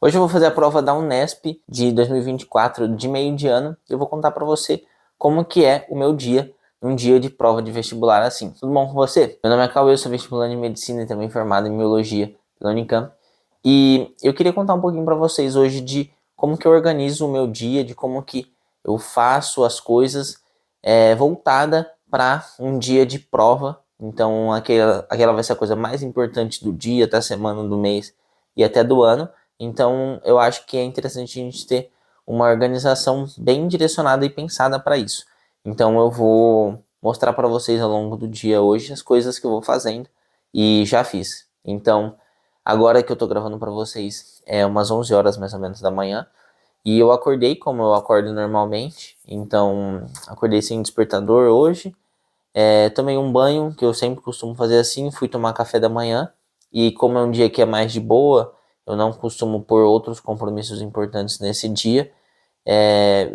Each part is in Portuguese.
Hoje eu vou fazer a prova da Unesp de 2024 de meio de ano. Eu vou contar para você como que é o meu dia, um dia de prova de vestibular assim. Tudo bom com você? Meu nome é Cauê, eu sou vestibulando em Medicina e também formado em Biologia pela Unicamp. E eu queria contar um pouquinho para vocês hoje de como que eu organizo o meu dia, de como que eu faço as coisas voltada para um dia de prova. Então aquela vai ser a coisa mais importante do dia, da semana, do mês e até do ano. Então, eu acho que é interessante a gente ter uma organização bem direcionada e pensada para isso. Então, eu vou mostrar para vocês ao longo do dia hoje as coisas que eu vou fazendo e já fiz. Então, agora que eu tô gravando para vocês, é umas 11 horas mais ou menos da manhã, e eu acordei como eu acordo normalmente. Então, acordei sem despertador hoje. Tomei um banho, que eu sempre costumo fazer assim, fui tomar café da manhã. E como é um dia que é mais de boa, eu não costumo pôr outros compromissos importantes nesse dia.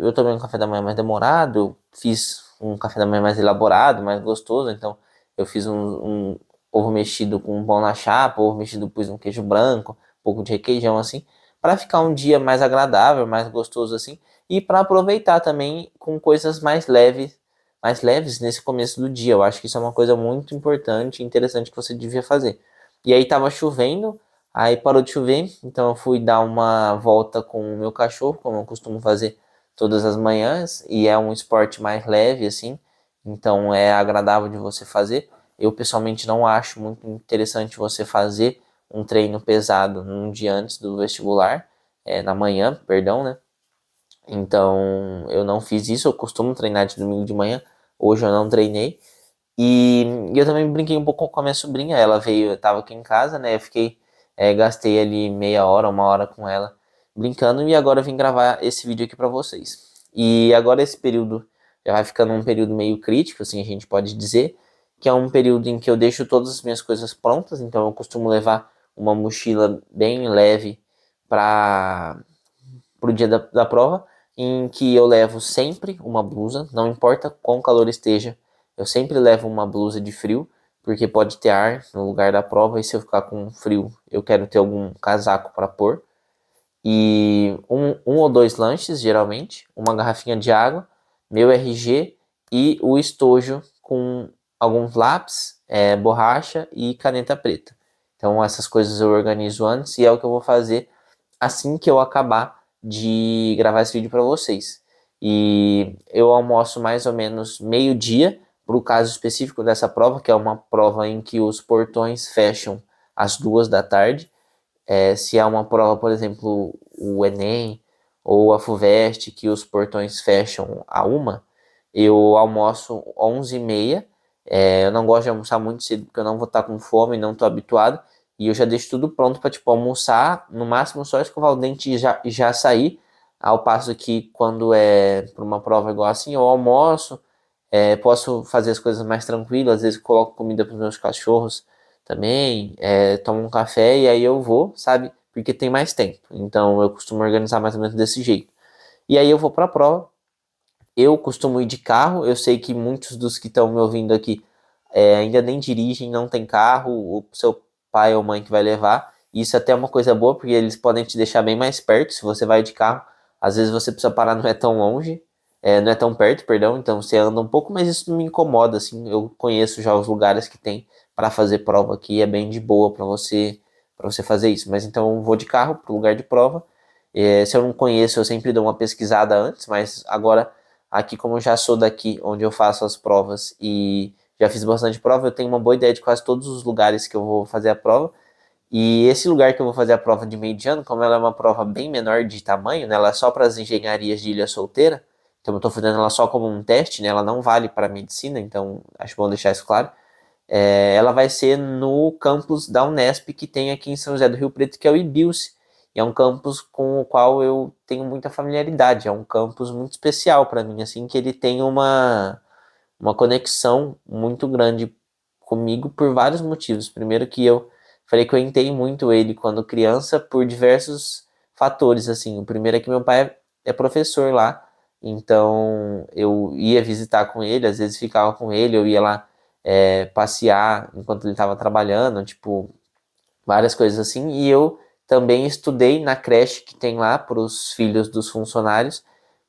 Eu tomei um café da manhã mais demorado, eu fiz um café da manhã mais elaborado, mais gostoso. Então, eu fiz um ovo mexido com um pão na chapa, ovo mexido pus um queijo branco, um pouco de requeijão assim, para ficar um dia mais agradável, mais gostoso assim, e para aproveitar também com coisas mais leves nesse começo do dia. Eu acho que isso é uma coisa muito importante e interessante que você devia fazer. E aí tava chovendo, aí parou de chover, então eu fui dar uma volta com o meu cachorro, como eu costumo fazer todas as manhãs, e é um esporte mais leve, assim, então é agradável de você fazer. Eu pessoalmente não acho muito interessante você fazer um treino pesado num dia antes do vestibular, na manhã, perdão, né? Então eu não fiz isso, eu costumo treinar de domingo de manhã, hoje eu não treinei. E eu também brinquei um pouco com a minha sobrinha. Ela veio, eu tava aqui em casa, né? Eu fiquei, gastei ali meia hora, uma hora com ela brincando. E agora eu vim gravar esse vídeo aqui pra vocês. E agora esse período já vai ficando um período meio crítico, assim a gente pode dizer, que é um período em que eu deixo todas as minhas coisas prontas. Então eu costumo levar uma mochila bem leve para o dia da prova, em que eu levo sempre uma blusa, não importa quão calor esteja, eu sempre levo uma blusa de frio, porque pode ter ar no lugar da prova, e se eu ficar com frio, eu quero ter algum casaco para pôr. E um ou dois lanches, geralmente, uma garrafinha de água, meu RG e o estojo com alguns lápis, borracha e caneta preta. Então essas coisas eu organizo antes e é o que eu vou fazer assim que eu acabar de gravar esse vídeo para vocês. E eu almoço mais ou menos meio-dia, para o caso específico dessa prova, que é uma prova em que os portões fecham às 2 da tarde. Se é uma prova, por exemplo, o Enem ou a FUVEST, que os portões fecham a 1, eu almoço 11h30. Eu não gosto de almoçar muito cedo, porque eu não vou estar com fome, não estou habituado. E eu já deixo tudo pronto para, tipo, almoçar, no máximo só escovar o dente e já sair. Ao passo que quando é para uma prova igual assim, eu almoço, posso fazer as coisas mais tranquilas, às vezes coloco comida para os meus cachorros também, tomo um café e aí eu vou, sabe? Porque tem mais tempo. Então eu costumo organizar mais ou menos desse jeito. E aí eu vou para a prova. Eu costumo ir de carro. Eu sei que muitos dos que estão me ouvindo aqui ainda nem dirigem, não tem carro, o seu pai ou mãe que vai levar. Isso até é uma coisa boa, porque eles podem te deixar bem mais perto se você vai de carro. Às vezes você precisa parar, não é tão longe, não é tão perto, perdão, então você anda um pouco, mas isso não me incomoda, assim. Eu conheço já os lugares que tem para fazer prova aqui, é bem de boa para você fazer isso. Mas então eu vou de carro para o lugar de prova. Se eu não conheço, eu sempre dou uma pesquisada antes, mas agora aqui, como eu já sou daqui, onde eu faço as provas e já fiz bastante prova, eu tenho uma boa ideia de quase todos os lugares que eu vou fazer a prova. E esse lugar que eu vou fazer a prova de meio de ano, como ela é uma prova bem menor de tamanho, né, ela é só para as engenharias de Ilha Solteira, então eu estou fazendo ela só como um teste, né, ela não vale para medicina, então acho bom deixar isso claro. Ela vai ser no campus da Unesp, que tem aqui em São José do Rio Preto, que é o IBILSE. E é um campus com o qual eu tenho muita familiaridade. É um campus muito especial para mim, assim, que ele tem uma conexão muito grande comigo por vários motivos. Primeiro que eu frequentei muito ele quando criança por diversos fatores, assim. O primeiro é que meu pai é professor lá, então eu ia visitar com ele, às vezes ficava com ele, eu ia lá passear enquanto ele estava trabalhando, tipo, várias coisas assim, e eu também estudei na creche que tem lá para os filhos dos funcionários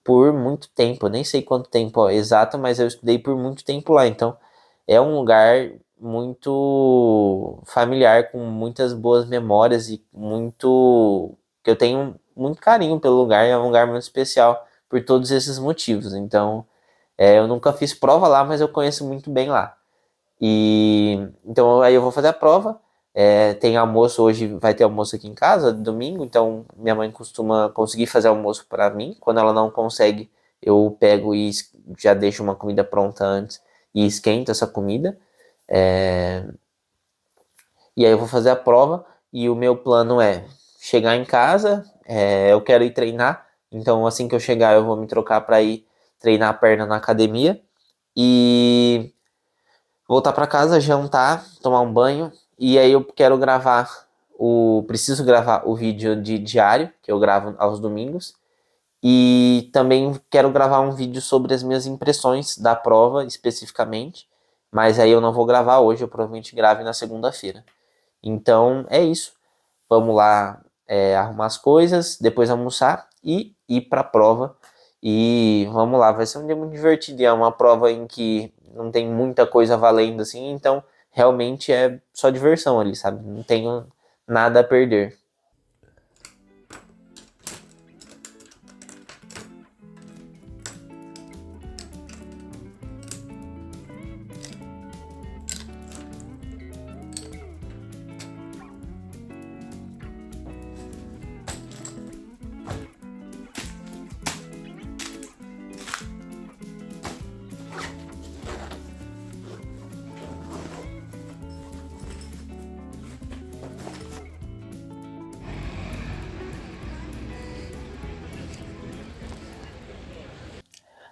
por muito tempo. Eu nem sei quanto tempo exato, mas eu estudei por muito tempo lá. Então é um lugar muito familiar, com muitas boas memórias e muito que eu tenho muito carinho pelo lugar. É um lugar muito especial por todos esses motivos. Então eu nunca fiz prova lá, mas eu conheço muito bem lá. E então aí eu vou fazer a prova. Tem almoço hoje, vai ter almoço aqui em casa, domingo, então minha mãe costuma conseguir fazer almoço para mim. Quando ela não consegue, eu pego e já deixo uma comida pronta antes e esquento essa comida. É, e aí eu vou fazer a prova e o meu plano é chegar em casa, eu quero ir treinar, então assim que eu chegar eu vou me trocar para ir treinar a perna na academia e voltar para casa, jantar, tomar um banho e aí eu quero preciso gravar o vídeo de diário que eu gravo aos domingos e também quero gravar um vídeo sobre as minhas impressões da prova especificamente, mas aí eu não vou gravar hoje, eu provavelmente grave na segunda-feira. Então é isso. Vamos lá arrumar as coisas, depois almoçar e ir para a prova. E vamos lá, vai ser um dia muito divertido. É uma prova em que não tem muita coisa valendo assim, então realmente é só diversão ali, sabe? Não tenho nada a perder.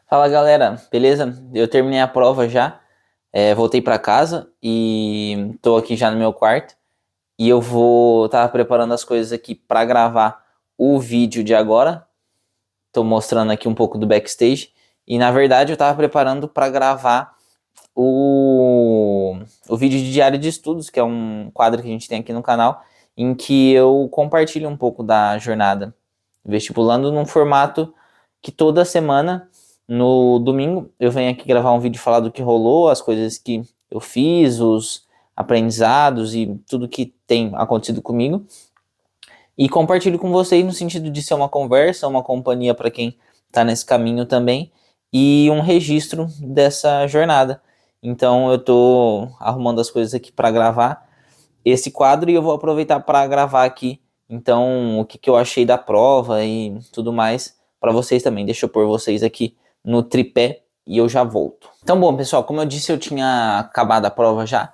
Fala galera, beleza? Eu terminei a prova já, voltei para casa e tô aqui já no meu quarto. E tava preparando as coisas aqui para gravar o vídeo de agora. Tô mostrando aqui um pouco do backstage. E na verdade eu tava preparando para gravar o, o vídeo de diário de estudos, que é um quadro que a gente tem aqui no canal, em que eu compartilho um pouco da jornada vestibulando num formato que toda semana, no domingo, eu venho aqui gravar um vídeo falar do que rolou, as coisas que eu fiz, os aprendizados e tudo que tem acontecido comigo. E compartilho com vocês no sentido de ser uma conversa, uma companhia para quem está nesse caminho também e um registro dessa jornada. Então eu estou arrumando as coisas aqui para gravar esse quadro e eu vou aproveitar para gravar aqui então o que eu achei da prova e tudo mais para vocês também. Deixa eu pôr vocês aqui no tripé e eu já volto. Então bom pessoal, como eu disse, eu tinha acabado a prova já.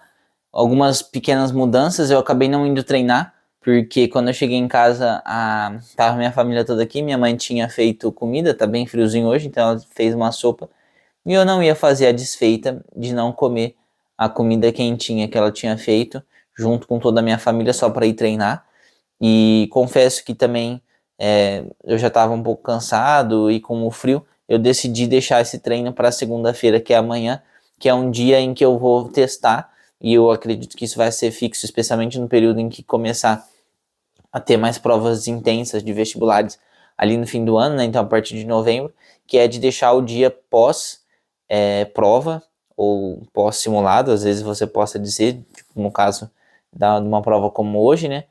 Algumas pequenas mudanças, eu acabei não indo treinar porque quando eu cheguei em casa, tava minha família toda aqui, minha mãe tinha feito comida, tá bem friozinho hoje, então ela fez uma sopa, e eu não ia fazer a desfeita de não comer a comida quentinha que ela tinha feito, junto com toda a minha família, só para ir treinar, e confesso que também eu já estava um pouco cansado, e com o frio, eu decidi deixar esse treino para segunda-feira, que é amanhã, que é um dia em que eu vou testar, e eu acredito que isso vai ser fixo, especialmente no período em que começar a ter mais provas intensas de vestibulares ali no fim do ano, né? Então a partir de novembro, que é de deixar o dia pós prova ou pós simulado, às vezes você possa dizer, tipo, no caso de uma prova como hoje, né?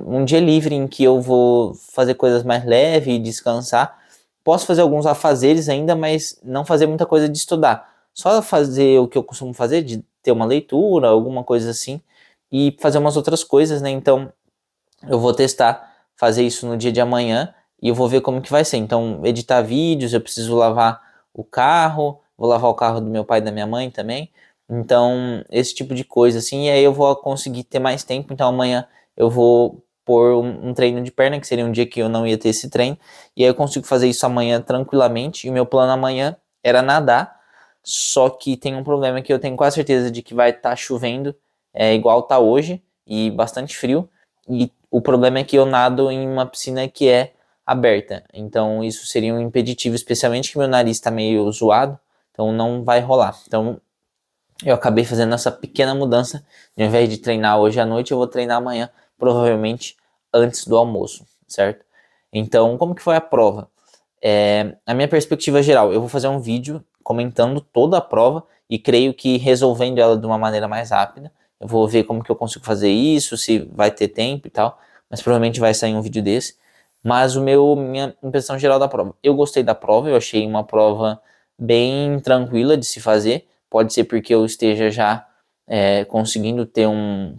Um dia livre em que eu vou fazer coisas mais leves e descansar. Posso fazer alguns afazeres ainda, mas não fazer muita coisa de estudar. Só fazer o que eu costumo fazer, de ter uma leitura, alguma coisa assim, e fazer umas outras coisas, né? Então, eu vou testar fazer isso no dia de amanhã e eu vou ver como que vai ser. Então, editar vídeos, eu preciso lavar o carro, vou lavar o carro do meu pai e da minha mãe também. Então, esse tipo de coisa, assim, e aí eu vou conseguir ter mais tempo. Então, amanhã eu vou pôr um treino de perna, que seria um dia que eu não ia ter esse treino, e aí eu consigo fazer isso amanhã tranquilamente. E o meu plano amanhã era nadar, só que tem um problema que eu tenho quase certeza de que vai estar chovendo, igual tá hoje, e bastante frio, e o problema é que eu nado em uma piscina que é aberta, então isso seria um impeditivo, especialmente que meu nariz está meio zoado, então não vai rolar. Então eu acabei fazendo essa pequena mudança, ao invés de treinar hoje à noite, eu vou treinar amanhã provavelmente antes do almoço, certo? Então, como que foi a prova? A minha perspectiva geral, eu vou fazer um vídeo comentando toda a prova e creio que resolvendo ela de uma maneira mais rápida. Eu vou ver como que eu consigo fazer isso, se vai ter tempo e tal, mas provavelmente vai sair um vídeo desse. Mas minha impressão geral da prova. Eu gostei da prova, eu achei uma prova bem tranquila de se fazer. Pode ser porque eu esteja já conseguindo ter um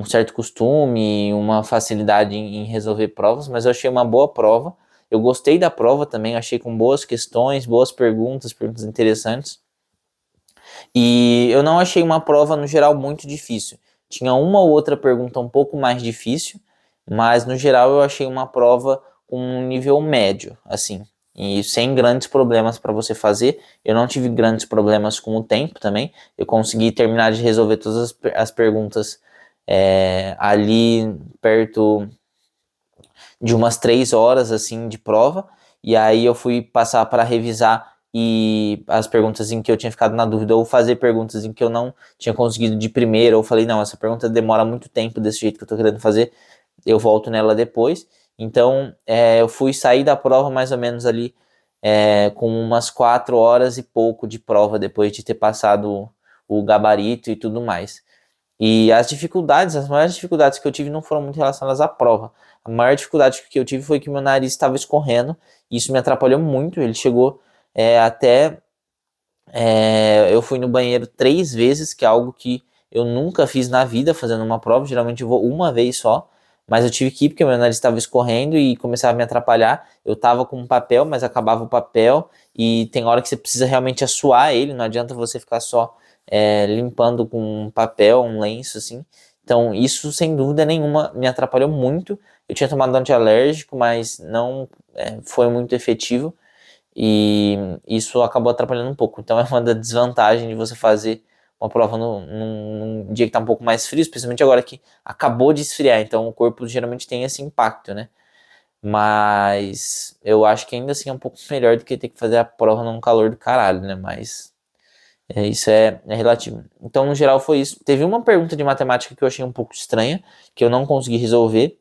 certo costume, uma facilidade em resolver provas, mas eu achei uma boa prova. Eu gostei da prova também, achei com boas questões, boas perguntas interessantes. E eu não achei uma prova, no geral, muito difícil. Tinha uma ou outra pergunta um pouco mais difícil, mas no geral eu achei uma prova com um nível médio, assim, e sem grandes problemas para você fazer. Eu não tive grandes problemas com o tempo também. Eu consegui terminar de resolver todas as perguntas ali perto de umas 3 horas assim de prova, e aí eu fui passar para revisar e as perguntas em que eu tinha ficado na dúvida, ou fazer perguntas em que eu não tinha conseguido de primeira, ou falei, não, essa pergunta demora muito tempo desse jeito que eu tô querendo fazer, eu volto nela depois. Então eu fui sair da prova mais ou menos ali com umas 4 horas e pouco de prova, depois de ter passado o gabarito e tudo mais. E as maiores dificuldades que eu tive não foram muito relacionadas à prova. A maior dificuldade que eu tive foi que meu nariz estava escorrendo, e isso me atrapalhou muito. Ele chegou até. Eu fui no banheiro 3 vezes, que é algo que eu nunca fiz na vida fazendo uma prova. Geralmente eu vou uma vez só, mas eu tive que ir porque meu nariz estava escorrendo e começava a me atrapalhar. Eu tava com um papel, mas acabava o papel, e tem hora que você precisa realmente assoar ele, não adianta você ficar só limpando com um papel, um lenço, assim. Então, isso sem dúvida nenhuma me atrapalhou muito. Eu tinha tomado antialérgico, mas não foi muito efetivo, e isso acabou atrapalhando um pouco. Então, é uma das desvantagens de você fazer uma prova num dia que está um pouco mais frio, especialmente agora que acabou de esfriar. Então, o corpo geralmente tem esse impacto, né? Mas eu acho que ainda assim é um pouco melhor do que ter que fazer a prova num calor do caralho, né? Mas isso é relativo. Então, no geral, foi isso. Teve uma pergunta de matemática que eu achei um pouco estranha, que eu não consegui resolver,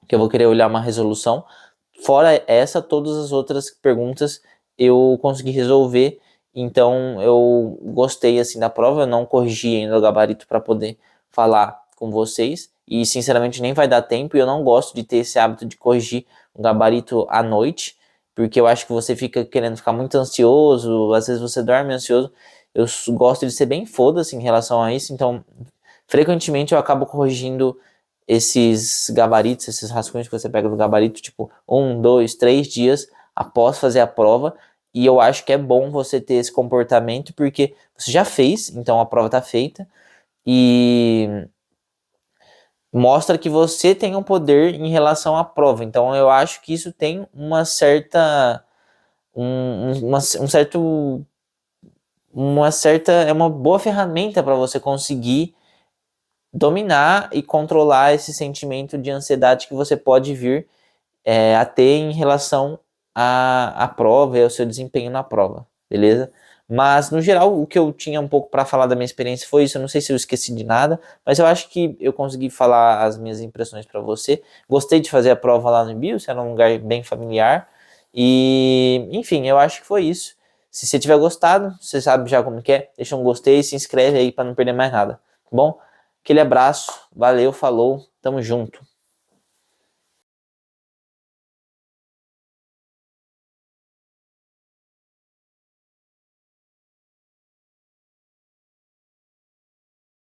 que eu vou querer olhar uma resolução. Fora essa, todas as outras perguntas eu consegui resolver. Então, eu gostei assim da prova. Eu não corrigi ainda o gabarito para poder falar com vocês. E, sinceramente, nem vai dar tempo. E eu não gosto de ter esse hábito de corrigir o gabarito à noite, porque eu acho que você fica querendo ficar muito ansioso. Às vezes você dorme ansioso. Eu gosto de ser bem foda-se em relação a isso. Então, frequentemente eu acabo corrigindo esses gabaritos, esses rascunhos que você pega do gabarito, tipo 1, 2, 3 dias após fazer a prova. E eu acho que é bom você ter esse comportamento, porque você já fez, então a prova está feita, e mostra que você tem um poder em relação à prova. Então eu acho que isso tem uma certa é uma boa ferramenta para você conseguir dominar e controlar esse sentimento de ansiedade que você pode vir a ter em relação à prova e ao seu desempenho na prova, beleza? Mas, no geral, o que eu tinha um pouco para falar da minha experiência foi isso. Eu não sei se eu esqueci de nada, mas eu acho que eu consegui falar as minhas impressões para você. Gostei de fazer a prova lá no Bios, era um lugar bem familiar. E, enfim, eu acho que foi isso. Se você tiver gostado, você sabe já como que é, deixa um gostei e se inscreve aí para não perder mais nada, tá bom? Aquele abraço, valeu, falou, tamo junto.